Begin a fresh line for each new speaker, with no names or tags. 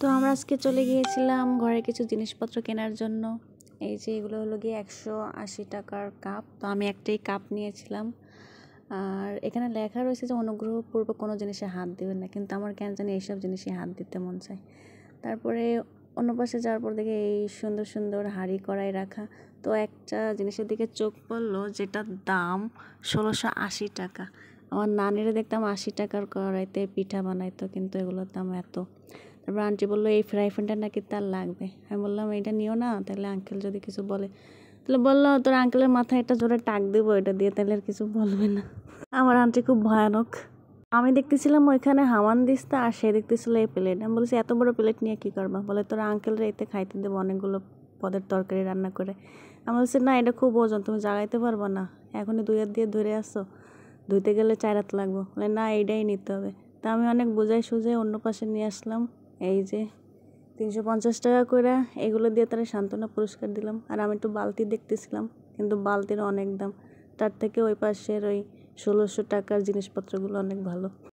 তো আমরা আজকে চলে গিয়েছিলাম ঘরে কিছু জিনিসপত্র কেনার জন্য। এই যে এগুলো হলো গিয়ে 180 টাকার কাপ। তো আমি একটাই কাপ নিয়েছিলাম। আর এখানে লেখা রয়েছে যে অনুগ্রহপূর্বক কোনো জিনিসে হাত দিবেন না, কিন্তু আমার কেন জানি এইসব জিনিসে হাত দিতে মন চায়। তারপরে অন্য পাশে যাওয়ার পর দেখে এই সুন্দর সুন্দর হাঁড়ি কড়াই রাখা। তো একটা জিনিসের দিকে চোখ পড়লো যেটার দাম 1680 টাকা। আমার নানিরা দেখতাম 80 টাকার কড়াইতে পিঠা বানাইতো, কিন্তু এগুলোর দাম এত। তারপর আন্টি বললো এই ফ্রাই প্যানটা নাকি তার লাগবে। আমি বললাম এইটা নিও না, তাহলে আঙ্কেল যদি কিছু বলে। তাহলে বললো তোর আঙ্কেলের মাথায় একটা জোরে টাক দেবো এটা দিয়ে, তাহলে আর কিছু বলবে না। আমার আন্টি খুব ভয়ানক। আমি দেখতেছিলাম ওইখানে হামান দিস্তা, আর সে দেখতেছিল এই প্লেট। আমি বলছি এত বড় প্লেট নিয়ে কী করবা? বলে তোর আঙ্কেলরা এতে খাইতে দেবো অনেকগুলো পদের তরকারি রান্না করে। আমি বলছি না, এটা খুব ওজন, তুমি জাগাইতে পারবো না, এখনই 2 হাত দিয়ে ধরে আসো, ধুইতে গেলে 4 হাত লাগবো। বলে না, এইটাই নিতে হবে। তা আমি অনেক বুঝাই সুঝাই অন্য পাশে নিয়ে আসলাম। এই যে 350 টাকা করে এগুলো দিয়ে তারা সান্ত্বনা পুরস্কার দিলাম। আর আমি একটু বালতি দেখতেছিলাম, কিন্তু বালতির অনেক দাম। তার থেকে ওই পাশের ওই 1600 টাকার জিনিসপত্রগুলো অনেক ভালো।